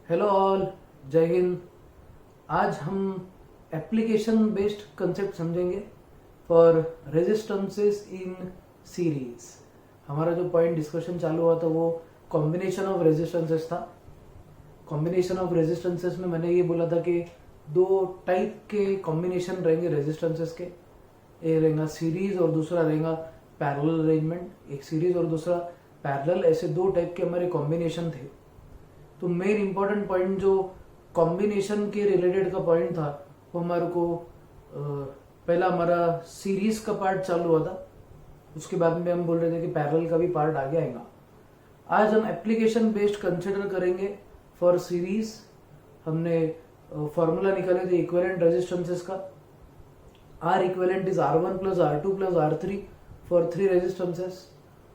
Hello all, जय हिंद। आज हम एप्लीकेशन बेस्ड कंसेप्ट समझेंगे फॉर रेजिस्टेंसेस इन सीरीज। हमारा जो पॉइंट डिस्कशन चालू हुआ था वो कॉम्बिनेशन ऑफ रेजिस्टेंसेस था। कॉम्बिनेशन ऑफ रेजिस्टेंसेस में मैंने ये बोला था कि दो टाइप के कॉम्बिनेशन रहेंगे रेजिस्टेंसेस के। एक रहेगा सीरीज और दूसरा रहेगा पैरेलल अरेंजमेंट। एक सीरीज और दूसरा पैरेलल, ऐसे दो टाइप के हमारे कॉम्बिनेशन थे। तो मेन इंपॉर्टेंट पॉइंट जो कॉम्बिनेशन के रिलेटेड का पॉइंट था वो हमारे को पहला हमारा सीरीज का पार्ट चालू हुआ था, उसके बाद में हम बोल रहे थे कि पैरेलल का भी पार्ट आगे आएगा। आज हम एप्लीकेशन बेस्ड कंसिडर करेंगे फॉर सीरीज। हमने फॉर्मूला निकाले थे इक्विवेलेंट रेजिस्टेंसेस का। R equivalent is R1 plus R2 plus R3 for 3 resistances.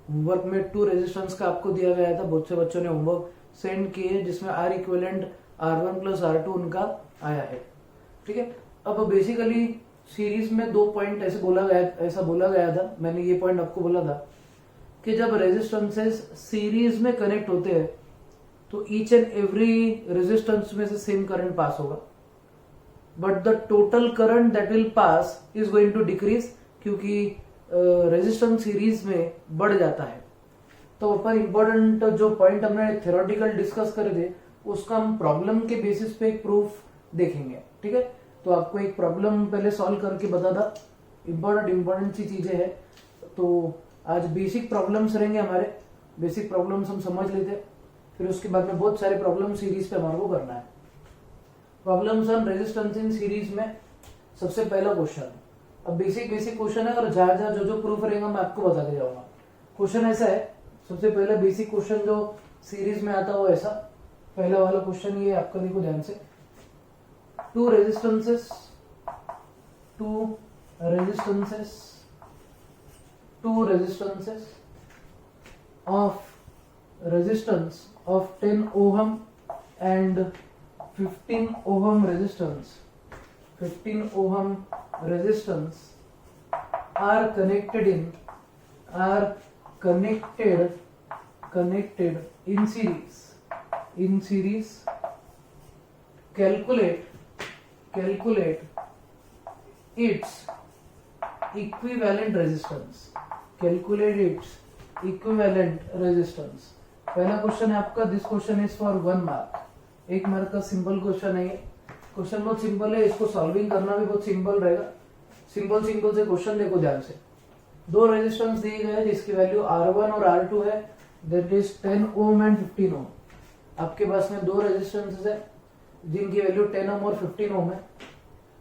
Homework में 2 रेजिस्टेंस का आपको दिया गया था, बहुत से बच्चों ने होमवर्क सेंड किए जिसमें are equivalent R1 plus R2 उनका आया है। ठीक है, अब बेसिकली सीरीज में दो पॉइंट ऐसा बोला गया था। मैंने ये पॉइंट आपको बोला था कि जब रेजिस्टेंसेस सीरीज में कनेक्ट होते हैं तो ईच एंड एवरी रेजिस्टेंस में से सेम करंट पास होगा, but the total current that will pass is going to decrease, क्योंकि रेजिस्टेंस सीरीज में बढ़ जाता है। तो अपन इंपॉर्टेंट जो पॉइंट हमने थ्योरेटिकल डिस्कस करे थे उसका हम प्रॉब्लम के बेसिस पे एक प्रूफ देखेंगे। ठीक है, तो आपको एक प्रॉब्लम पहले सॉल्व करके बता था। इंपॉर्टेंट सी चीजें हैं, तो आज बेसिक प्रॉब्लम्स रहेंगे हमारे। बेसिक प्रॉब्लम्स हम समझ लेते, फिर उसके बाद में बहुत सारे प्रॉब्लम सीरीज पे हमारे को करना है। Problems on resistance in series में सबसे पहला क्वेश्चन, अब बेसिक क्वेश्चन है और जहां जहां जो प्रूफ रहेगा मैं आपको बताते जाऊंगा। क्वेश्चन ऐसा है, सबसे पहला बेसिक क्वेश्चन जो सीरीज में आता है वो ऐसा। पहला वाला क्वेश्चन ये आपका, देखो ध्यान से। Two resistances of resistance of 10 ohm and 15 ohm resistance are connected in series. Calculate its equivalent resistance. पहला क्वेश्चन है आपका, this question is for 1 mark. 1 mark का सिंपल क्वेश्चन है ये। क्वेश्चन बहुत सिंपल है, इसको सॉल्विंग करना भी बहुत सिंपल रहेगा। सिंपल से क्वेश्चन देखो ध्यान से। दो रेजिस्टेंस दिए गए हैं जिसकी वैल्यू R1 और R2 है, दैट इज 10 ओम एंड 15 ओम। आपके पास में दो रेजिस्टेंसेस है जिनकी वैल्यू 10 ओम और 15 ओम है।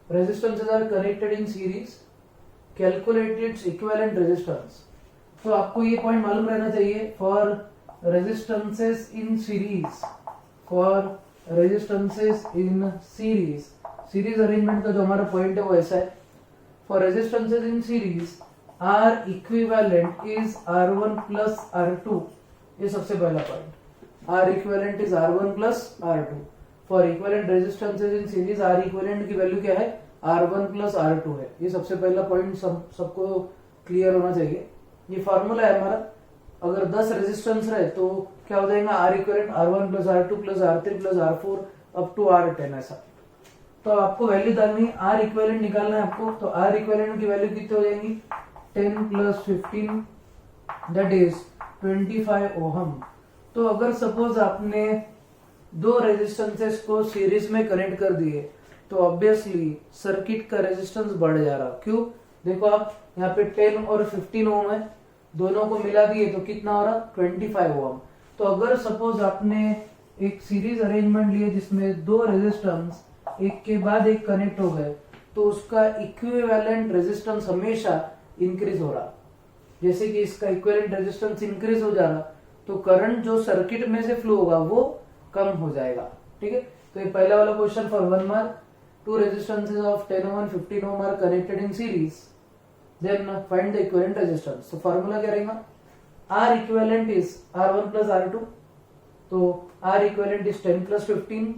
Resistances are connected in series. Calculate its equivalent resistance. तो आपको ये पॉइंट मालूम रहना चाहिए for resistances in series. Series arrangement का जो हमारा पॉइंट है वो ऐसा है, for resistances in series R equivalent is R1 plus R2। ये सबसे पहला point, R equivalent is R1 plus R2। For equivalent resistances in series R equivalent की वैल्यू क्या है, R1 प्लस R2 है। ये सबसे पहला पॉइंट सबको क्लियर होना चाहिए। ये फॉर्मूला है हमारा। अगर 10 रेजिस्टेंस रहे तो क्या हो जाएगा, R equivalent R1 plus R2 plus R3 plus R4 up to R10 ऐसा। तो आपको वैल्यू डालनी, आर इक्विवेलेंट निकालना है आपको। तो आर इक्विवेलेंट की वैल्यू कितनी हो जाएगी, 10 प्लस 15 दैट इज 25 ओहम। तो अगर सपोज आपने दो रेजिस्टेंसेस को सीरीज में कनेक्ट कर दिए तो ऑब्वियसली सर्किट का रेजिस्टेंस बढ़ जा रहा। क्यों, देखो आप यहाँ पे 10 और 15 ओम है, दोनों को मिला दिए तो कितना हो रहा, 25 ओम। तो अगर सपोज आपने एक सीरीज अरेंजमेंट लिए जिसमें दो रेजिस्टेंस एक के बाद एक कनेक्ट हो गए तो उसका इक्विवेलेंट रेजिस्टेंस हमेशा इंक्रीज हो रहा। जैसे कि इसका इक्विवेलेंट रेजिस्टेंस इंक्रीज हो जा रहा तो करंट जो सर्किट में से फ्लो होगा वो कम हो जाएगा। ठीक है, तो ये पहला वाला question for 1 mark. Two resistances of 10 ohm and 15 ohm are connected in series, then find the equivalent resistance. तो फार्मूला क्या रहेगा, R equivalent is R1 plus R2। तो R equivalent is 10 plus 15,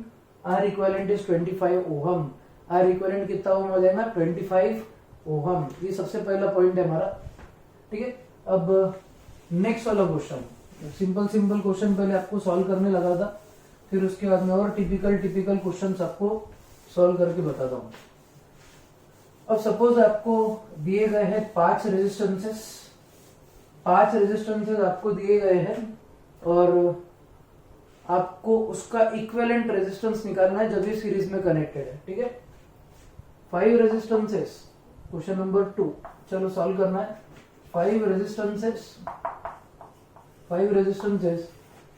R equivalent is 25 ohm. R equivalent कितना ohm हो जाएगा, 25 ohm. ये सबसे पहला पॉइंट है हमारा। ठीक है, अब नेक्स्ट वाला क्वेश्चन, सिंपल क्वेश्चन पहले आपको सॉल्व करने लगा था, फिर उसके बाद में और टिपिकल क्वेश्चंस आपको सॉल्व करके बताता हूँ। अब सपोज आपको दिए गए हैं 5 रेजिस्टेंसेस आपको दिए गए हैं और आपको उसका इक्विवेलेंट रेजिस्टेंस निकालना है जब ये सीरीज में कनेक्टेड है। ठीक है, 5 रेजिस्टेंसेस, क्वेश्चन नंबर 2, चलो सॉल्व करना है। 5 resistances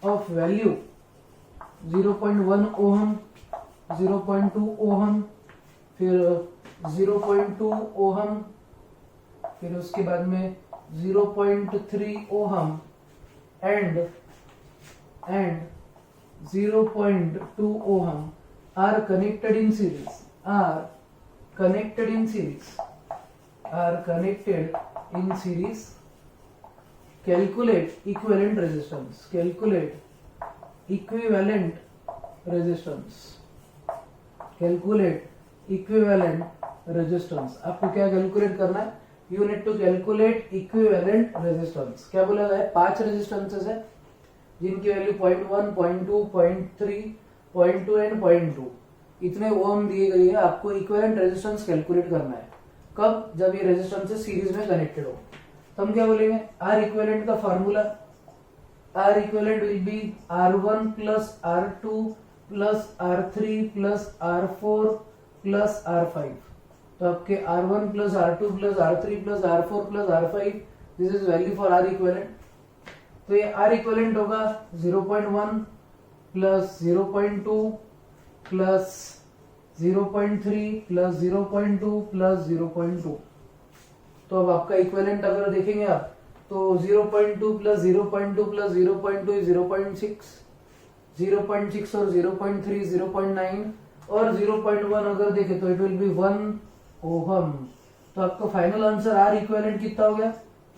of value 0.1 ohm, 0.2 ohm, फिर 0.2 ओहम, फिर उसके बाद में 0.3 ohm and 0.2 ohm are connected in series. Calculate equivalent resistance. आपको क्या कैलकुलेट करना है? You need to calculate equivalent resistance. क्या बोला गया है? 5 रेजिस्टेंसेस है जिनकी वैल्यू 0.1, 0.2, 0.3, 0.2 एंड 0.2 इतने ओम दिए गई है। आपको इक्विवेलेंट रेजिस्टेंस कैलकुलेट करना है। कब? जब ये रेजिस्टेंस सीरीज में कनेक्टेड हो। तो हम क्या बोलेंगे? आर इक्विवेलेंट का formula, R equivalent will be R1 plus R2 plus R3 plus R4 plus R5। तो आपके R1 plus R2 plus R3 plus R4 plus R5, this is value for R equivalent. तो ये are equivalent होगा 0.1 plus 0.2 plus 0.3 plus 0.2 plus 0.2। तो अब आपका equivalent अगर देखेंगे आप तो 0.2 प्लस 0.2 प्लस 0.2 0.6, 0.6 और 0.3 0.9 और 0.1 अगर देखें तो इट विल बी 1 ओहम। तो आपका फाइनल आंसर आर इक्विवेलेंट कितना हो गया?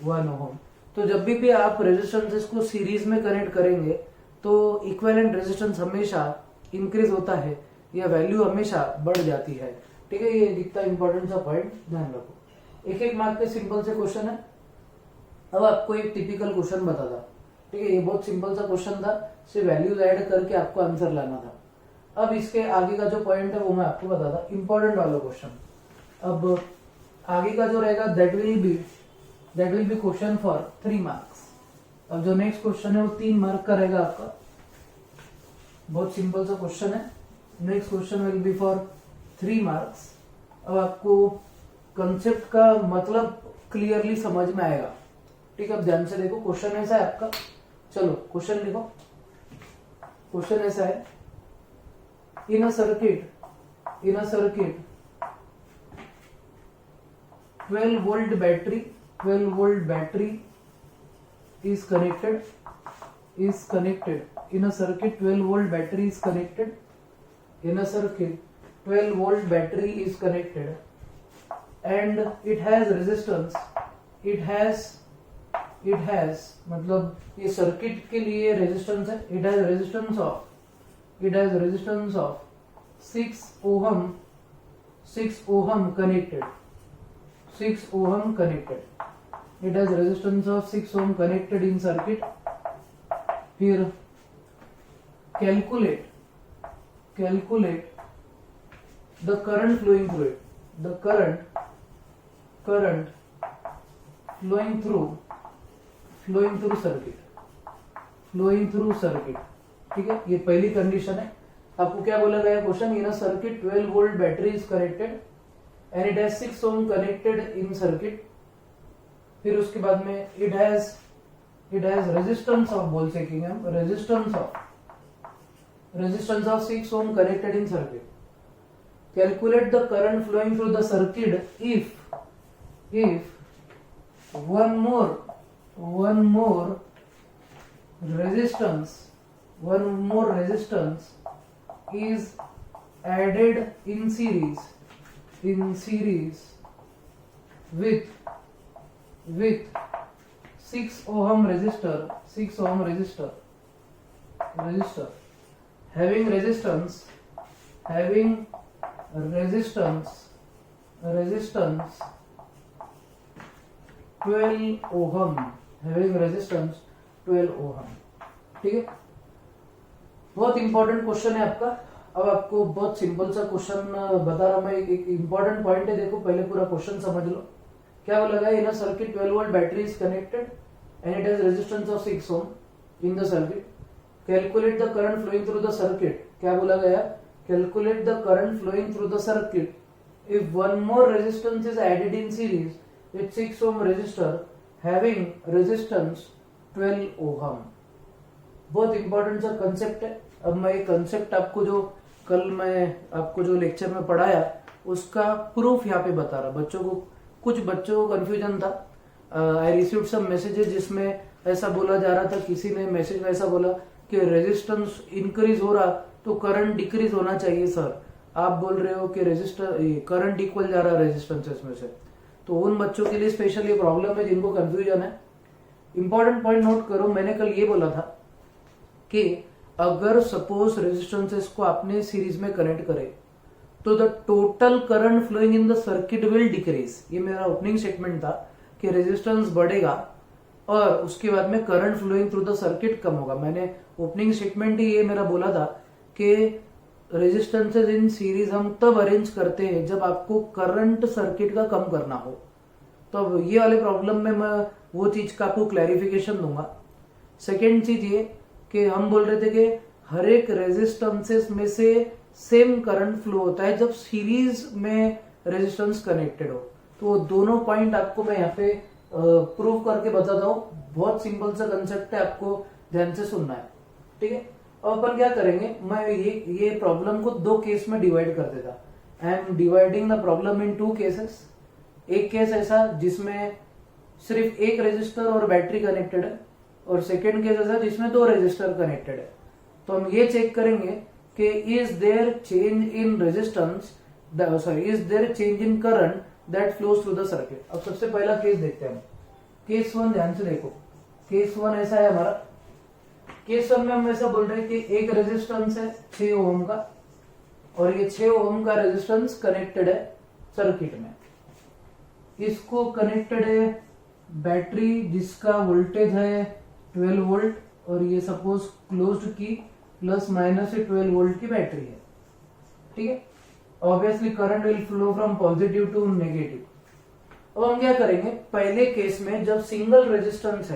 1 ओहम। तो जब भी आप रेजिस्टेंसेस को सीरीज में कनेक्ट करेंगे तो इक्विवेलेंट रेजिस्टेंस हमेशा इंक्रीज होता है, यह वैल्यू हमेशा बढ़ जाती है। ठीक है, ये दिखता इंपॉर्टेंट सा पॉइंट, ध्यान रखो। एक मार्क पे सिंपल से क्वेश्चन है। अब आपको एक टिपिकल क्वेश्चन बता था। ठीक है, ये बहुत सिंपल सा क्वेश्चन था, सिर्फ वैल्यूज ऐड करके आपको आंसर लाना था। अब इसके आगे का जो पॉइंट है वो मैं आपको बताता, इंपॉर्टेंट वाला क्वेश्चन। अब आगे का जो रहेगा that will B question for 3 marks. अब जो नेक्स्ट क्वेश्चन है वो 3 मार्क का रहेगा आपका। बहुत सिंपल सा क्वेश्चन है। Next question will be for 3 marks. अब आपको कंसेप्ट का मतलब क्लियरली समझ में आएगा। ठीक है, अब ध्यान से देखो। क्वेश्चन ऐसा है आपका, चलो क्वेश्चन लिखो। क्वेश्चन ऐसा है, इन a circuit 12 volt battery is connected in a circuit. 12 volt battery is connected in a circuit. 12 volt battery is connected and it has resistance. It has मतलब ये सर्किट के लिए रेजिस्टेंस है। it has resistance of 6 ohm connected. 6 ohm connected. It has resistance of 6 ohm connected in circuit. फिर calculate the current flowing through it. The current flowing through circuit. ठीक है, ये पहली कंडीशन है। आपको क्या बोला गया question? In a circuit 12 volt battery is connected and it has 6 ohm connected in circuit. फिर उसके बाद में it has resistance of, बोल सकेंगे हम, resistance of 6 ohm connected in circuit. Calculate the current flowing through the circuit if one more resistance is added in series with 6 ohm resistor having resistance 12 ohm, having resistance 12 ohm. ठीक है, बहुत important question है आपका। अब आपको बहुत simple सा question बता रहा मैं, एक इंपॉर्टेंट पॉइंट है, देखो पहले पूरा क्वेश्चन समझ लो। क्या बोला गया, in a circuit 12 volt battery is connected and it has resistance of 6 ohm in the circuit, calculate the current flowing through the circuit. क्या बोला गया, calculate the current flowing through the circuit if one more resistance is added in series with 6 ohm resistor having resistance 12 ohm। बहुत important सा concept है। अब मैं ये concept आपको जो कल मैं आपको जो लेक्चर में पढ़ाया उसका प्रूफ यहाँ पे बता रहा। बच्चों को, कुछ बच्चों को कंफ्यूजन था। आई रिसीव्ड सम मैसेजेस जिसमें ऐसा बोला जा रहा था, किसी ने मैसेज में ऐसा बोला कि रेजिस्टेंस इंक्रीज हो रहा तो करंट डिक्रीज होना चाहिए सर। आप बोल रहे हो कि रेजिस्टर करंट इक्वल जा रहा है रेजिस्टेंसेस में से, तो उन बच्चों के लिए स्पेशल ये प्रॉब्लम है जिनको कंफ्यूजन है। इंपॉर्टेंट पॉइंट नोट करो, मैंने कल ये बोला था कि अगर सपोज रेजिस्टेंसेस को आपने सीरीज में कनेक्ट करे तो the total current flowing in the circuit will decrease. ये मेरा ओपनिंग स्टेटमेंट था कि रेजिस्टेंस बढ़ेगा और उसके बाद में current flowing through the circuit कम होगा। मैंने ओपनिंग स्टेटमेंट ही ये मेरा बोला था कि रेजिस्टेंसेज इन सीरीज हम तब अरेंज करते हैं जब आपको करंट सर्किट का कम करना हो। तो अब ये वाले प्रॉब्लम में मैं वो चीज का आपको क्लैरिफिकेशन दूंगा। सेकेंड चीज ये कि हम बोल रहे थे कि हर एक रेजिस्टेंसेस में से सेम करंट फ्लो होता है जब सीरीज में रेजिस्टेंस कनेक्टेड हो। तो दोनों पॉइंट आपको मैं यहाँ पे प्रूव करके बताता हूँ। बहुत सिंपल सा कंसेप्ट है, आपको ध्यान से सुनना है, ठीक है। अब अपन क्या करेंगे, मैं ये प्रॉब्लम को दो केस में डिवाइड कर देता। I am dividing the problem in 2 cases. एक केस ऐसा जिसमें सिर्फ एक रेजिस्टर और बैटरी कनेक्टेड है, और सेकेंड केस ऐसा जिसमें 2 रेजिस्टर कनेक्टेड है। तो हम ये चेक करेंगे कि is there change in resistance, is there change in current that flows through the circuit. अब सबसे पहला केस देखते हैं हम। केस 1 ध्यान से देखो। केस 1 ऐसा है हमारा। केस 1 में हम ऐसा बोल रहे हैं कि एक रेजिस्टेंस है 6 ओम का, और ये 6 ओम का रेजिस्टेंस कनेक्टेड है सर्किट में। इसको कनेक्टेड है बैटरी जिसका वोल्टेज है 12 वोल्ट, और ये suppose closed key plus minus 12 volt की बैटरी है, ठीक है। Obviously current will flow from positive to negative. अब हम क्या करेंगे, पहले केस में जब सिंगल रेजिस्टेंस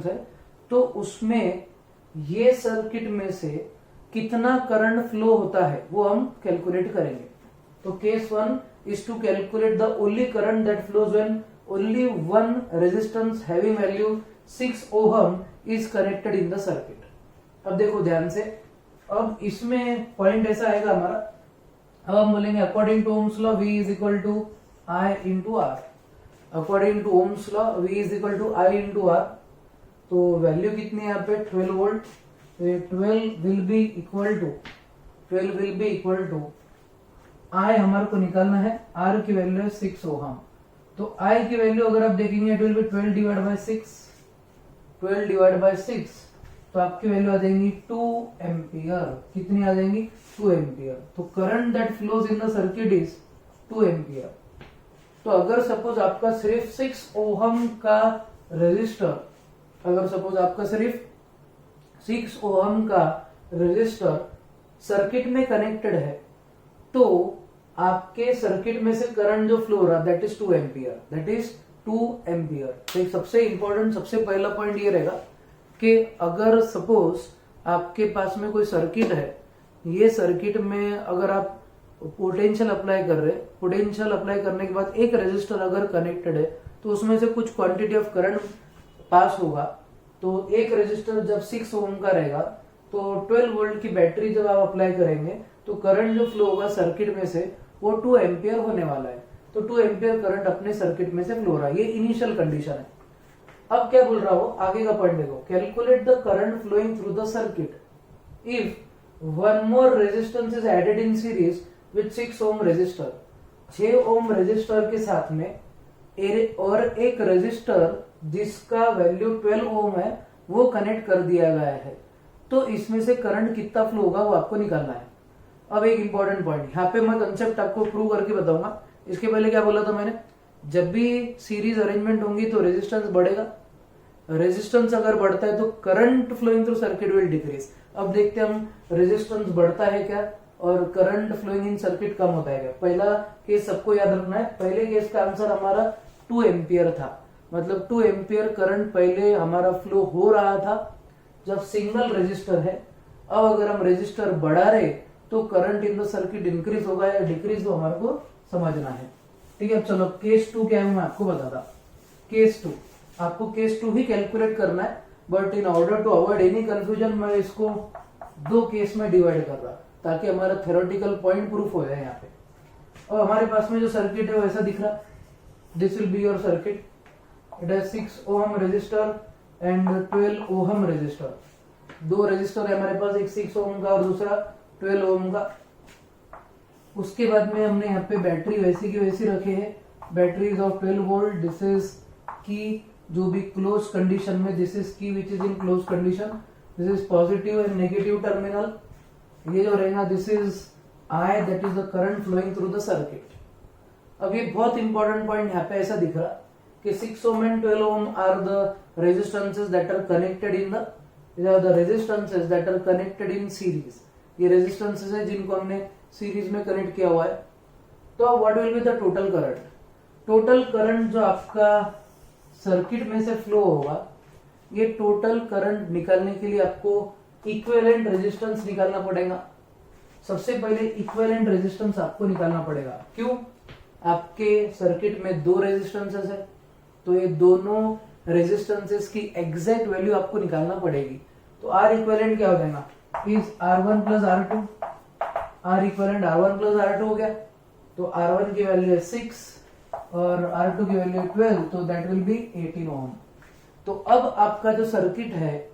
है, तो उसमें ये सर्किट में से कितना करंट फ्लो होता है वो हम कैलकुलेट करेंगे। तो case 1 is to calculate the only current that flows when only one resistance having value 6 ohm is connected in the circuit। अब देखो ध्यान से, अब इसमें पॉइंट ऐसा आएगा हमारा। अब हम बोलेंगे according to Ohm's law V is equal to I into R। According to Ohm's law V is equal to I into R। तो वैल्यू कितनी है यहाँ पे 12 वोल्ट, तो 12 will be equal to I हमारे को निकालना है, R की वैल्यू है 6 ओहम। तो I की वैल्यू अगर आप देखेंगे it will be 12 divide by 6, तो आपकी वैल्यू आ जाएंगी 2 एम्पियर। कितनी आ जाएंगी 2 एम्पियर। तो current that flows in the circuit is 2 ampere. तो अगर सपोज आपका सिर्फ 6 ओहम का रेजिस्टर, अगर सपोज आपका सिर्फ 6 ओहम का रेजिस्टर सर्किट में कनेक्टेड है, तो आपके सर्किट में से करंट जो फ्लो हो रहा दैट इज 2 एम्पियर। तो एक सबसे इंपॉर्टेंट, सबसे पहला पॉइंट ये रहेगा कि अगर सपोज आपके पास में कोई सर्किट है, ये सर्किट में अगर आप पोटेंशियल अप्लाई कर रहे, पोटेंशियल अप्लाई करने के बाद एक रेजिस्टर अगर कनेक्टेड है तो उसमें से कुछ क्वांटिटी ऑफ करंट पास होगा। तो एक रेजिस्टर जब 6 ओम का रहेगा तो 12 वोल्ट की बैटरी जब आप अप्लाई करेंगे तो करंट जो फ्लो होगा सर्किट में से वो 2 एम्पियर होने वाला है। तो 2 एम्पियर करंट अपने सर्किट में से फ्लो हो रहा है, ये इनिशियल कंडीशन है। अब क्या बोल रहा हो, आगे का पॉइंट देखो, calculate the current flowing through the circuit if one more resistance is added in series with 6 ohm resistor. 6 ohm resistor के साथ में और एक रेजिस्टर जिसका वैल्यू 12 ओम है वो कनेक्ट कर दिया गया है, तो इसमें से करंट कितना फ्लो होगा वो आपको निकालना है। अब एक इंपॉर्टेंट पॉइंट, यहाँ पे मैं कंसेप्ट आपको प्रूव करके बताऊंगा। इसके पहले क्या बोला था मैंने, जब भी सीरीज अरेंजमेंट होंगी तो रेजिस्टेंस बढ़ेगा, रेजिस्टेंस अगर बढ़ता है तो current flowing through circuit will decrease. अब देखते हैं हम रेजिस्टेंस बढ़ता है क्या और करंट फ्लोइंग इन सर्किट कम होता है क्या। पहला केस सबको याद रखना है, पहले केस का आंसर हमारा 2 एम्पियर था, मतलब 2 एम्पियर करंट पहले हमारा फ्लो हो रहा था जब सिंगल रेजिस्टर है। अब अगर हम रेजिस्टर बढ़ा रहे तो current in the circuit increase होगा या डिक्रीज, तो हमारे को समझना है। ठीक है, चलो केस 2 क्या है मैं आपको बताता। केस 2 आपको केस 2 ही कैलकुलेट करना है, but in order to avoid any confusion मैं इसको 2 केस में डिवाइड कर रहा ताकि हमारा थ्योरेटिकल पॉइंट प्रूफ हो जाए यहाँ पे। और हमारे पास में जो सर्किट है वैसा दिख रहा, this will be your circuit, it has 6 ohm resistor and 12 ohm resistor. 2 resistor है हमारे पास, एक 6 ओम का और दूसरा 12 ओम का। उसके बाद में हमने यहाँ पे बैटरी वैसी की वैसी रखे हैं, batteries of 12 volt. This is key जो भी क्लोज कंडीशन में, this is key which is in close condition, this is positive and negative terminal. ये जो रहेगा this is I, that is the current flowing through the circuit. अब ये बहुत important point यहाँ पे ऐसा दिख रहा कि 6 ohm and 12 ohm are the resistances that are connected in the, these are the resistances that are connected in series। ये रेजिस्टेंसेस है जिनको हमने सीरीज में कनेक्ट किया हुआ है। तो अब what will be the total current? Total current जो आपका सर्किट में से फ्लो होगा, ये टोटल करंट निकालने के लिए आपको इक्विवेलेंट रेजिस्टेंस निकालना पड़ेगा। सबसे पहले इक्विवेलेंट रेजिस्टेंस आपको निकालना पड़ेगा। क्यों? आपके सर्किट में 2 रेजिस्टेंसेस है, तो ये दोनों रेजिस्टेंसेस की एग्जैक्ट वैल्यू आपको निकालना पड़ेगी। तो आर इक्विवेलेंट क्या हो जाएगा? Is R1 plus R2। R equivalent R1 plus R2 हो गया, तो R1 की वैल्यू है 6 और R2 की वैल्यू है 12, तो दैट विल बी 18 ओम। तो अब आपका जो सर्किट है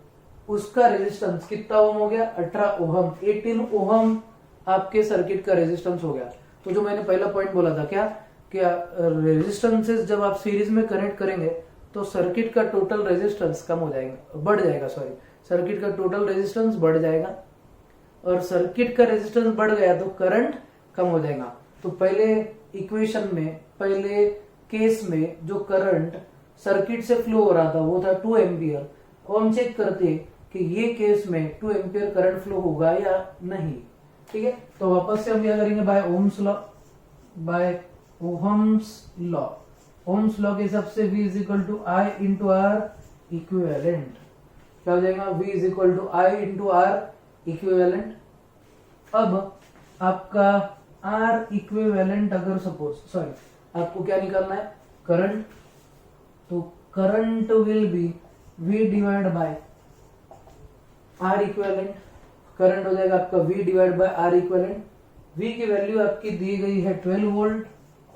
उसका रेजिस्टेंस कितना ओम हो गया? 18 ओम। 18 ओम आपके सर्किट का रेजिस्टेंस हो गया। तो जो मैंने पहला पॉइंट बोला था क्या रेजिस्टेंसेस जब आप सीरीज में कनेक्ट करेंगे तो सर्किट का टोटल रेजिस्टेंस कम हो जाएगा, बढ़ जाएगा, सॉरी, सर्किट का टोटल रेजिस्टेंस बढ़ जाएगा और सर्किट का रेजिस्टेंस बढ़ गया तो करंट कम हो जाएगा। तो पहले इक्वेशन में, पहले केस में जो करंट सर्किट से फ्लो हो रहा था वो था 2 एम्पियर। अब हम चेक करते हैं कि ये केस में 2 एम्पियर करंट फ्लो होगा या नहीं। ठीक है, तो वापस से हम क्या करेंगे? By Ohm's law, by Ohm's law. Ohm's law के हिसाब से V is equal to I into R equivalent. क्या हो जाएगा? V is equal to I into R equivalent. अब आपका R इक्विवेलेंट अगर सपोज, सॉरी, आपको क्या निकालना है? करंट। तो current will be V divide by R equivalent. Current हो जाएगा आपका V divide by R equivalent. V की वैल्यू आपकी दी गई है 12 वोल्ट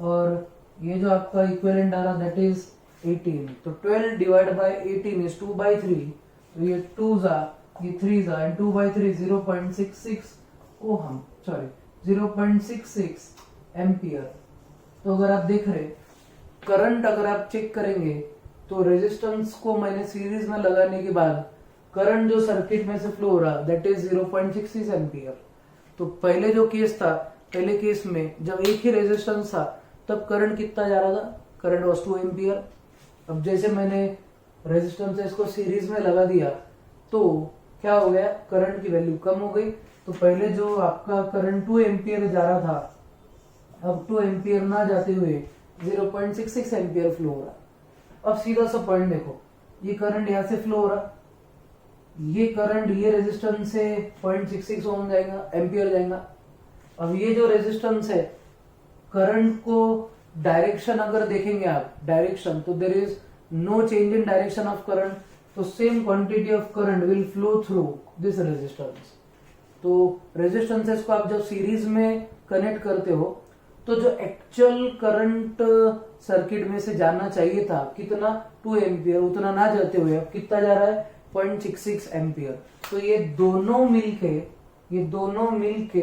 और ये जो आपका इक्विवेलेंट आ रहा दैट इज 18। तो 12 डिवाइड बाय 18 इज 2/3। तो ये 2 जा, ये 3 जा, एंड 2/3 0.66 ओहम, सॉरी 0.66 एम्पियर। तो अगर आप देख रहे करंट, अगर आप चेक करेंगे तो रेजिस्टेंस को मैंने सीरीज में लगाने के बाद करंट जो सर्किट में से फ्लो हो रहा दैट इज 0.66 एम्पियर। तो पहले जो केस था, पहले केस में जब एक ही रेजिस्टेंस था तब करंट कितना जा रहा था? Current was 2 ampere. अब जैसे मैंने रेजिस्टेंस को सीरीज में लगा दिया तो क्या हो गया? करंट की वैल्यू कम हो गई। तो पहले जो आपका करंट 2 एम्पियर जा रहा था, अब 2 एम्पियर ना जाते हुए 0.66 एम्पियर फ्लो हो रहा। अब सीधा सा पॉइंट देखो, ये करंट यहां से फ्लो हो रहा, ये करंट ये रेजिस्टेंस से 0.66 ओम जाएगा, एम्पियर जाएगा। अब ये जो रेजिस्टेंस है, करंट को डायरेक्शन अगर देखेंगे आप, डायरेक्शन, तो there is no change in direction of current, तो same quantity of current will flow through this resistance. तो रेजिस्टेंसेस को आप जब सीरीज में कनेक्ट करते हो तो जो एक्चुअल करंट सर्किट में से जाना चाहिए था कितना? 2 एम्पियर, उतना ना जाते हुए अब कितना जा रहा है? 0.66 एम्पियर। तो ये दोनों मिलके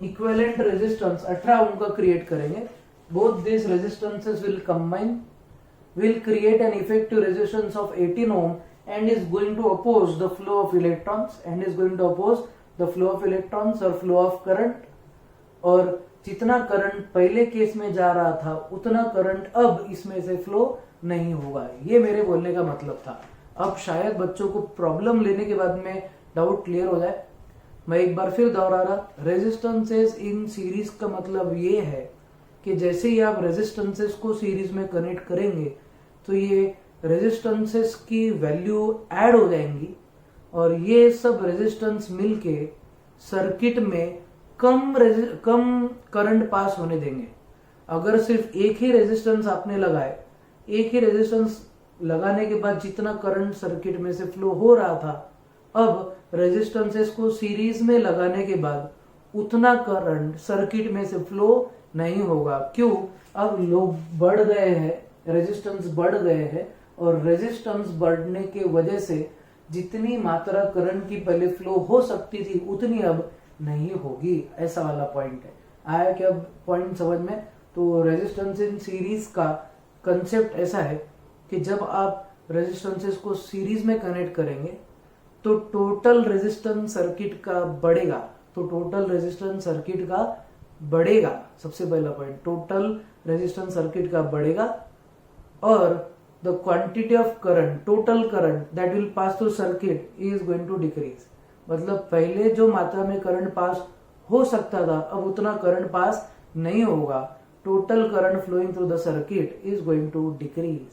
इक्विवेलेंट रेजिस्टेंस 18 ओम का क्रिएट करेंगे। Both this resistances will combine, will create an effective resistance of 18 ohm and is going to oppose the flow of electrons or flow of current। और जितना करंट पहले केस में जा रहा था उतना करंट अब इसमें से फ्लो नहीं होगा। ये मेरे बोलने का मतलब था। अब शायद बच्चों को प्रॉब्लम लेने के बाद में डाउट क्लियर हो जाए। मैं एक बार फिर दोहरा रहा, रेजिस्टेंसेस इन सीरीज का मतलब ये है कि जैसे ही आप रेजिस्टेंसेस को सीरीज में कनेक्ट करेंगे तो ये रेजिस्टेंसेस की वैल्यू ऐड हो जाएंगी और ये सब रेजिस्टेंस मिलके सर्किट में कम करंट पास होने देंगे। अगर सिर्फ एक ही रेजिस्टेंस आपने लगाए, एक ही रेजिस्टेंस लगाने के बाद जितना करंट सर्किट में से फ्लो हो रहा था, अब रेजिस्टेंसेस को सीरीज में लगाने के बाद उतना करंट सर्किट में से फ्लो नहीं होगा। क्यों? अब लोग बढ़ गए हैं, रेजिस्टेंस बढ़ गए हैं और रेजिस्टेंस बढ़ने के वजह से जितनी मात्रा करंट की पहले फ्लो हो सकती थी उतनी अब नहीं होगी। ऐसा वाला पॉइंट है। आया क्या पॉइंट समझ में? तो रेजिस्टेंस इन सीरीज का कंसेप्ट ऐसा है कि जब आप रेजिस्टेंसेस को सीरीज में कनेक्ट करेंगे तो टोटल रेजिस्टेंस सर्किट का बढ़ेगा। तो टोटल रेजिस्टेंस सर्किट का बढ़ेगा, सबसे पहला पॉइंट, टोटल रेजिस्टेंस सर्किट का बढ़ेगा और the quantity of current, total current that will pass through circuit is going to decrease. मतलब पहले जो मात्रा में करंट पास हो सकता था अब उतना करंट पास नहीं होगा। Total current flowing through the circuit is going to decrease.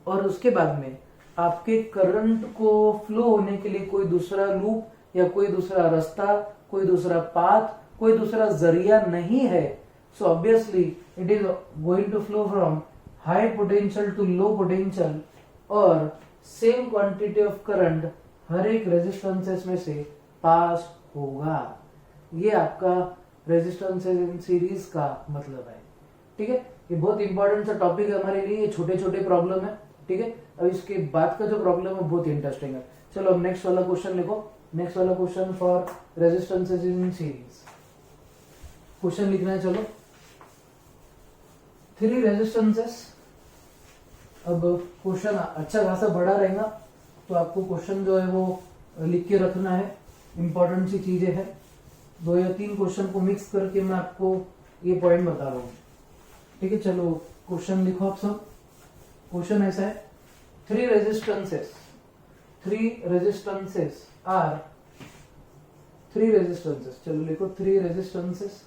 और उसके बाद में आपके करंट को फ्लो होने के लिए कोई दूसरा लूप या कोई दूसरा रास्ता, कोई दूसरा पाथ, कोई दूसरा जरिया नहीं है। So obviously it is going to flow from high potential to low potential और सेम क्वांटिटी ऑफ करंट हर एक रेजिस्टेंसेस में से पास होगा। ये आपका रेजिस्टेंसेस इन सीरीज का मतलब है। ठीक है, ये बहुत इंपॉर्टेंट सा टॉपिक है हमारे लिए। ये छोटे छोटे प्रॉब्लम है। ठीक है, अब इसके बाद का जो प्रॉब्लम है बहुत इंटरेस्टिंग है। चलो अब नेक्स्ट वाला क्वेश्चन लिखो। नेक्स्ट वाला question for resistances in series. Question लिखना है, चलो। 3 रेजिस्टेंसेस। अब क्वेश्चन अच्छा खासा बड़ा रहेगा तो आपको क्वेश्चन जो है वो लिख के रखना है। इंपॉर्टेंट सी चीजें हैं। 2 या 3 क्वेश्चन को मिक्स करके मैं आपको ये पॉइंट बता रहा हूँ। ठीक है, चलो क्वेश्चन लिखो आप सब। क्वेश्चन ऐसा है, 3 रेजिस्टेंसेस आर 3 रेजिस्टेंसेस, चलो लिखो 3 रेजिस्टेंसेस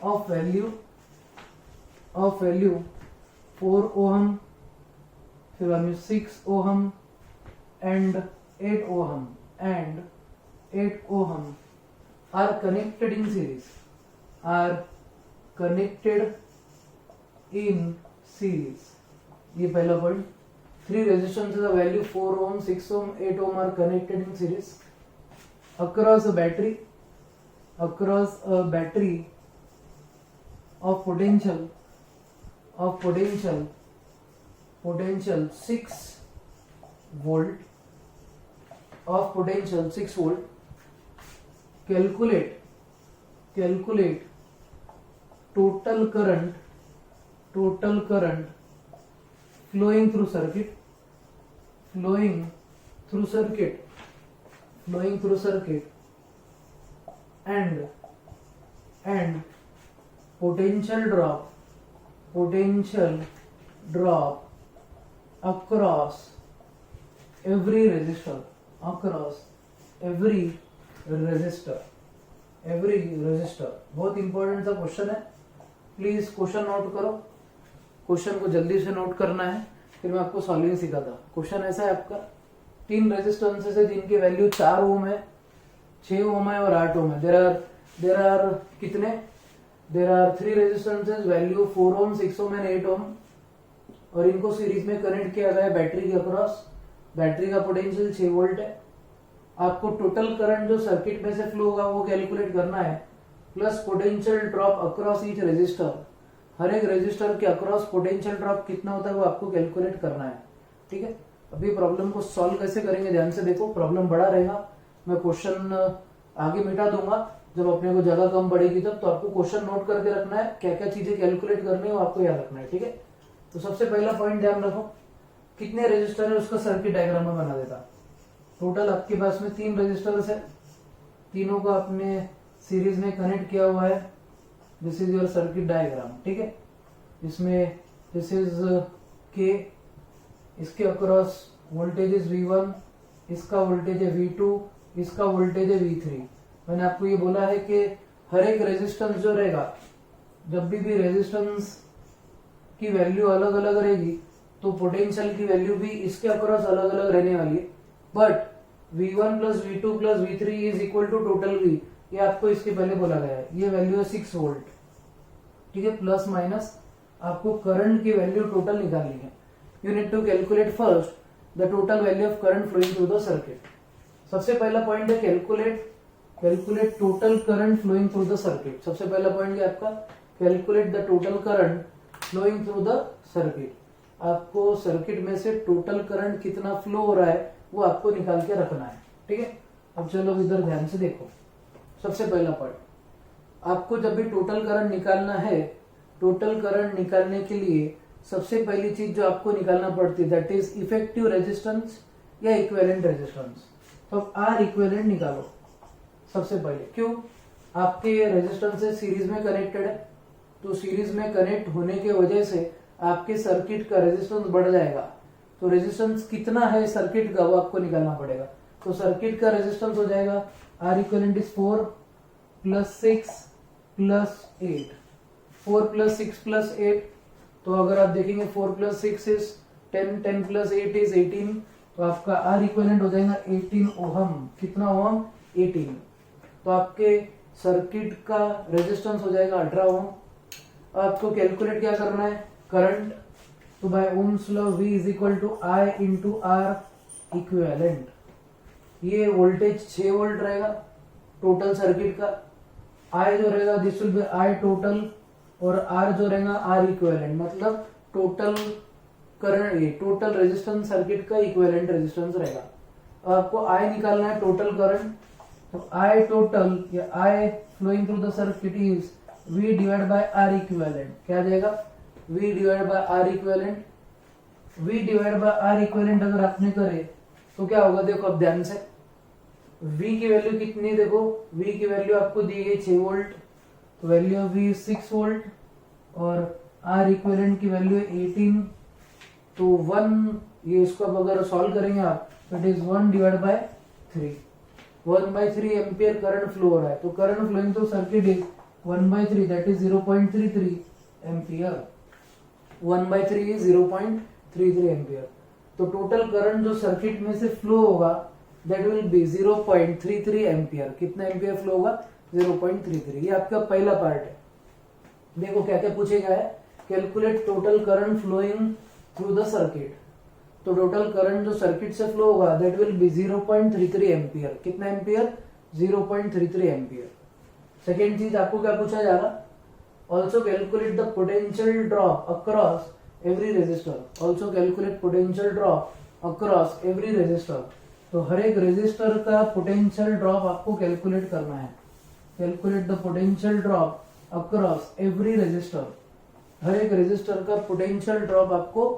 ऑफ वैल्यू 4 ओहम, फिर 6 ohm and 8 ohm are connected in series, ये पहला point. 3 resistances of value 4 ohm, 6 ohm, 8 ohm are connected in series across a battery of potential 6 volt, calculate total current flowing through circuit and potential drop across every resistor, बहुत important सा question है। Please question note करो। Question को जल्दी से note करना है, फिर मैं आपको सॉल्विंग सिखाता। क्वेश्चन ऐसा है आपका, 3 रेजिस्टेंसेस है जिनकी वैल्यू 4 ओम है, 6 ओम है और 8 ओम है। देर आर कितने? There are 3 resistances, value 4 ohm, 6 ohm and 8 ohm और इनको सीरीज में कनेक्ट किया गया है बैटरी के अक्रॉस। बैटरी का पोटेंशियल 6 वोल्ट है। आपको टोटल करंट जो सर्किट में से फ्लो होगा वो कैलकुलेट करना है, plus potential drop across each resistor. हर एक रेजिस्टर के अक्रॉस पोटेंशियल ड्रॉप कितना होता है वो आपको कैलकुलेट करना है। ठीक है, अभी प्रॉब्लम को सॉल्व कैसे करेंगे ध्यान से देखो। प्रॉब्लम बड़ा रहेगा, मैं क्वेश्चन आगे मिटा दूंगा जब अपने को जगह कम पड़ेगी तब। तो आपको क्वेश्चन नोट करके रखना है, क्या क्या चीजें कैलकुलेट करनी है वो आपको याद रखना है। ठीक है, तो सबसे पहला पॉइंट ध्यान रखो, कितने रेजिस्टर है उसका सर्किट डायग्राम में बना देता। टोटल आपके पास में 3 रेजिस्टर्स है, तीनों को आपने सीरीज में कनेक्ट किया हुआ है। This is your circuit diagram. ठीक है, इसमें दिस इज के इसके अक्रॉस वोल्टेज इज V1, इसका वोल्टेज है V2, इसका वोल्टेज है V3। मैंने आपको ये बोला है कि हर एक रेजिस्टेंस जो रहेगा, जब भी रेजिस्टेंस की वैल्यू अलग अलग रहेगी तो पोटेंशियल की वैल्यू भी इसके अक्रॉस अलग अलग रहने वाली है। But V1 plus V2 plus V3 is equal to total V, ये आपको इसके पहले बोला गया है। ये वैल्यू है 6 वोल्ट, ठीक है। प्लस माइनस आपको करंट की वैल्यू टोटल निकालनी है। You need to calculate first the total value of current flowing through the circuit. सबसे पहला पॉइंट है calculate total current flowing through the circuit. सबसे पहला पॉइंट है आपका calculate the total current flowing through the circuit. आपको circuit में से टोटल करंट कितना फ्लो हो रहा है वो आपको निकाल के रखना है, ठीक है। अब चलो इधर ध्यान से देखो। सबसे पहला पॉइंट, आपको जब भी टोटल करंट निकालना है, टोटल करंट निकालने के लिए सबसे पहली चीज जो आपको निकालना पड़ती है दैट इज इफेक्टिव रेजिस्टेंस या इक्विवेलेंट रेजिस्टेंस। तो आर इक्विवेलेंट निकालो सबसे पहले। क्यों? आपके रेजिस्टेंस सीरीज में कनेक्टेड है, तो सीरीज में कनेक्ट होने की वजह से आपके सर्किट का रेजिस्टेंस बढ़ जाएगा। तो रेजिस्टेंस कितना है सर्किट का वो आपको निकालना पड़ेगा। तो सर्किट का रेजिस्टेंस हो जाएगा R equivalent is 4 plus 6 plus 8। 4 plus 6 plus 8, तो अगर आप देखेंगे 4 प्लस 6 इज 10, 10 प्लस 8 इज 18, तो आपका आर इक्विवेलेंट हो जाएगा 18 ओहम। कितना ओहम? 18। तो आपके सर्किट का रेजिस्टेंस हो जाएगा 18 ओहम। आपको कैलकुलेट क्या करना है? करंट। तो by Ohm's law V is equal to I into R equivalent. ये वोल्टेज 6 वोल्ट रहेगा टोटल सर्किट का। I जो रहेगा this will be I total, और R जो रहेगा R इक्विवेलेंट, मतलब टोटल करंट, ये टोटल रेजिस्टेंस सर्किट का इक्विवेलेंट रेजिस्टेंस रहेगा। अब आपको I निकालना है टोटल करंट। तो I टोटल या I flowing through the circuit is V divide by R equivalent. क्या आ जाएगा? V divide by R equivalent. V divide by R equivalent अगर आपने करे तो क्या होगा? देखो अब ध्यान से, V की वैल्यू कितनी है? देखो V की वैल्यू आपको दी गई 6 वोल्ट, तो वैल्यू ऑफ V 6 वोल्ट, और R इक्विवेलेंट की वैल्यू है 18। तो 1, ये इसको अब अगर सॉल्व करेंगे आप तो it is 1 divide by 3। 1/3 ampere current flow हो रहा है। तो current flowing through circuit is 1/3 that is 0.33 ampere. 1/3 is 0.33 ampere. तो टोटल करंट जो सर्किट में से फ्लो होगा दैट विल बी 0.33 एम्पियर। कितना एम्पियर फ्लो होगा? 0.33। ये आपका पहला पार्ट है। देखो क्या क्या पूछेगा है, calculate total current flowing through the circuit. तो टोटल करंट जो सर्किट से फ्लो होगा दैट विल बी 0.33 एम्पियर। कितना एम्पियर? 0.33 एम्पियर। सेकेंड चीज आपको क्या पूछा जा रहा? Also calculate the potential drop across every resistor. Also calculate potential drop across every resistor. तो हर एक रेजिस्टर का पोटेंशियल ड्रॉप आपको कैलकुलेट करना है। Calculate the potential drop across every resistor. हर एक रेजिस्टर का पोटेंशियल ड्रॉप आपको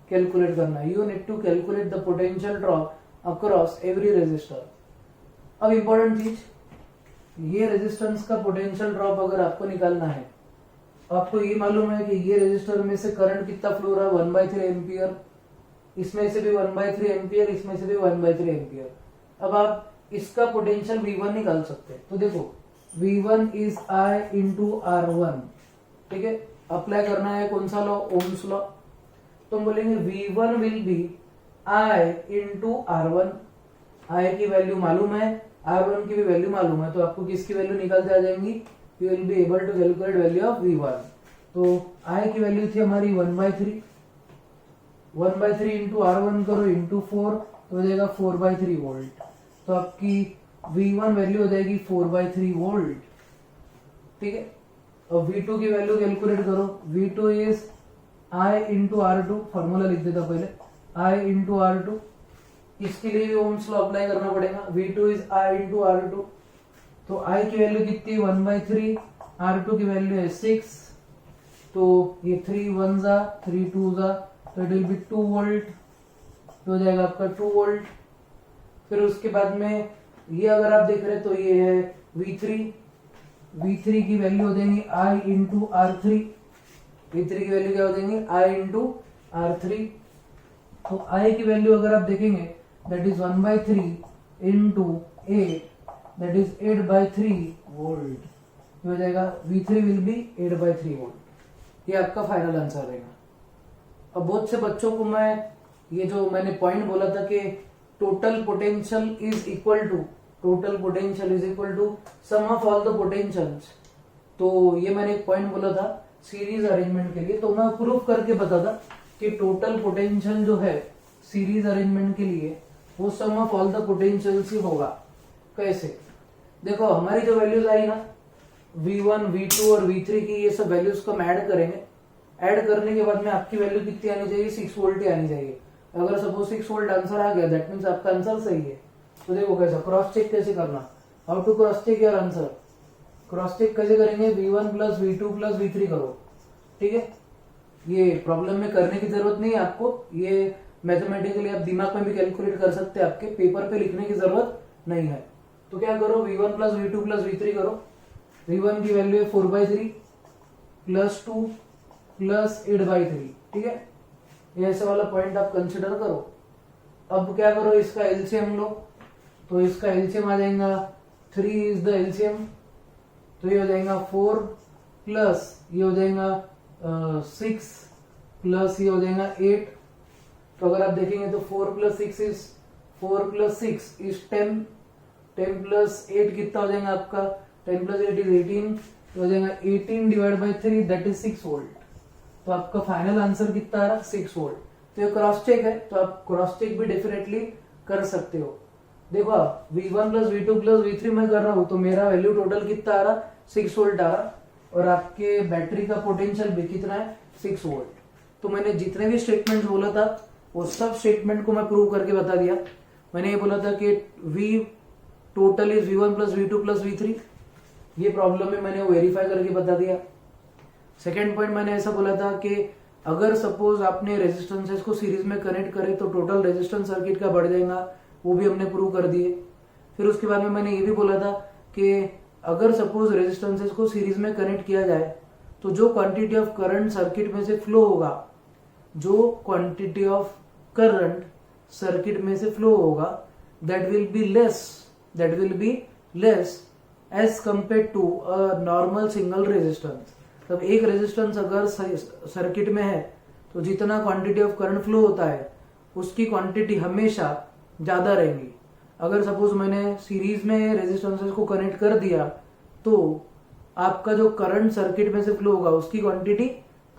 कैलकुलेट करना है। You need to calculate the potential drop across every resistor. अब इंपॉर्टेंट चीज, ये रेजिस्टेंस का पोटेंशियल ड्रॉप अगर आपको निकालना है, आपको ये मालूम है कि ये रेजिस्टर में से करंट कितना फ्लो हो रहा है? 1/3 एम्पियर। इसमें से भी 1/3 एम्पियर, इसमें से भी 1/3 एम्पियर। अब आप इसका पोटेंशियल V1 निकाल सकते हैं। तो देखो V1 is I into R1, ठीक है। अप्लाई करना है कौन सा लॉ? Ohm's law. तो हम बोलेंगे V1 will be I into R1। I की वैल्यू मालूम है, R1 की भी वैल्यू मालूम है, तो आपको किसकी वैल्यू निकलते आ जाएंगी? You will be able to calculate value of V1। तो I की वैल्यू थी हमारी 1/3। 1/3 इंटू R1 करो इंटू 4, तो हो जाएगा 4/3 वोल्ट। तो आपकी V1 वैल्यू हो जाएगी 4/3 वोल्ट, ठीक है। अब V2 की वैल्यू कैलकुलेट करो। V2 is I into R2। Formula लिख देता पहले, I इंटू R2। इसके लिए भी ओम्स लॉ अप्लाई करना पड़ेगा। V2 is I into R2। तो I की वैल्यू कितनी? 1/3। R2 की वैल्यू है 6। तो ये 3 1 जा 3 2 जा, तो इट विल बी 2 वोल्ट। तो हो जाएगा आपका 2 वोल्ट। फिर उसके बाद में ये अगर आप देख रहे हैं तो ये है V3। V3 की वैल्यू हो जाएंगी I इंटू R3। V3 की वैल्यू क्या हो जाएंगी? I into R3। तो आई की वैल्यू अगर आप देखेंगे that is 1/3 into 8 that is 8/3 volt हो जाएगा। V3 will be 8/3 volt. ये आपका फाइनल आंसर रहेगा। अब बहुत से बच्चों को मैं ये जो मैंने पॉइंट बोला था कि total potential is equal to sum of all the potentials, तो ये मैंने एक पॉइंट बोला था सीरीज अरेंजमेंट के लिए, तो मैं प्रूफ करके बता था कि टोटल पोटेंशियल जो है सीरीज अरेंजमेंट के लिए वो सम ऑफ ऑल द पोटेंशियल्स ही होगा। कैसे? देखो हमारी जो वैल्यूज आई ना V1, V2 और V3 की, ये सब वैल्यूज को हम ऐड करेंगे। ऐड करने के बाद में आपकी वैल्यू कितनी आनी चाहिए? 6 वोल्ट ही आनी चाहिए। अगर सपोज 6 वोल्ट आंसर आ गया दैट मीन्स आपका आंसर सही है। तो देखो कैसा क्रॉस चेक कैसे करना, how to cross check your answer. Cross check कैसे करेंगे? V1 plus V2 plus V3 करो, ठीक है। ये प्रॉब्लम में करने की जरूरत नहीं है आपको, ये मैथमेटिकली आप दिमाग में भी कैलकुलेट कर सकते हैं, आपके पेपर पे लिखने की जरूरत नहीं है। तो क्या करो, V1 plus V2 plus V3 करो। V1 की वैल्यू है 4/3 प्लस 2 प्लस 8/3, ठीक है। ये ऐसे वाला पॉइंट आप कंसिडर करो। अब क्या करो, इसका एलसीएम लो, तो इसका एलसीएम आ जाएगा 3 इज द एलसीएम, तो ये हो जाएगा 4 प्लस ये हो जाएगा 6 प्लस ये हो जाएगा 8। तो अगर आप देखेंगे तो 4 प्लस 6 इज 10 प्लस 8 कितना हो जाएगा आपका? 10 प्लस 8 इज 18, तो हो जाएगा 18 divide by 3 that is 6 volt. तो आपका फाइनल आंसर कितना आ रहा? 6 वोल्ट। तो ये क्रॉस चेक है, तो आप क्रॉस चेक भी डेफिनेटली कर सकते हो। देखो आप V1 plus V2 plus V3 मैं कर रहा हूं, तो मेरा वैल्यू टोटल कितना आ रहा? 6 वोल्ट आ रहा, और आपके बैटरी का पोटेंशियल भी कितना है? 6 वोल्ट। तो मैंने जितने भी स्टेटमेंट बोला था वो सब स्टेटमेंट को मैं प्रूव करके बता दिया। मैंने ये बोला था कि V total is V1 plus V2 plus V3, ये प्रॉब्लम में मैंने वेरीफाई करके बता दिया। सेकेंड पॉइंट मैंने ऐसा बोला था कि अगर सपोज आपने रेजिस्टेंसेस को सीरीज में कनेक्ट करे तो टोटल रेजिस्टेंस सर्किट का बढ़ जाएगा, वो भी हमने प्रूव कर दिए। फिर उसके बाद में मैंने ये भी बोला था कि अगर सपोज रेजिस्टेंसेस को सीरीज में कनेक्ट किया जाए तो जो क्वांटिटी ऑफ करंट सर्किट में से फ्लो होगा, जो क्वांटिटी ऑफ करंट सर्किट में से फ्लो होगा that will be less as compare to a normal single resistance. तब एक रेजिस्टेंस अगर सर्किट में है तो जितना क्वांटिटी ऑफ करंट फ्लो होता है उसकी क्वांटिटी हमेशा ज्यादा रहेगी। अगर सपोज मैंने सीरीज में रेजिस्टेंसेस को कनेक्ट कर दिया तो आपका जो करंट सर्किट में से फ्लो होगा उसकी क्वांटिटी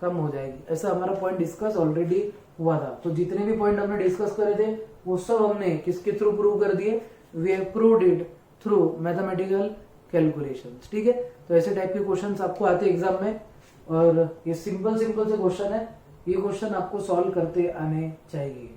कम हो जाएगी। ऐसा हमारा पॉइंट डिस्कस ऑलरेडी हुआ था। तो जितने भी पॉइंट हमने डिस्कस करे थे वो सब हमने किसके थ्रू प्रूव कर दिए? We have proved it through mathematical calculations, ठीक है। तो ऐसे टाइप के क्वेश्चंस आपको आते हैं एग्जाम में, और ये सिंपल से क्वेश्चन है, ये क्वेश्चन आपको सॉल्व करते आने चाहिए,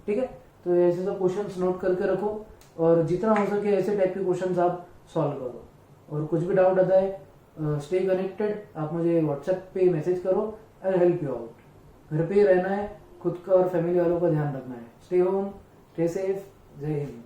ठीक है। तो ऐसे सब क्वेश्चंस नोट करके रखो और जितना हो सके ऐसे टाइप के क्वेश्चंस आप सॉल्व करो। और कुछ भी डाउट आता है स्टे कनेक्टेड, आप मुझे व्हाट्सएप पे मैसेज करो, आई हेल्प यू आउट। घर पे ही रहना है, खुद का और फैमिली वालों का ध्यान रखना है। स्टे होम, स्टे सेफ, जय हिंद।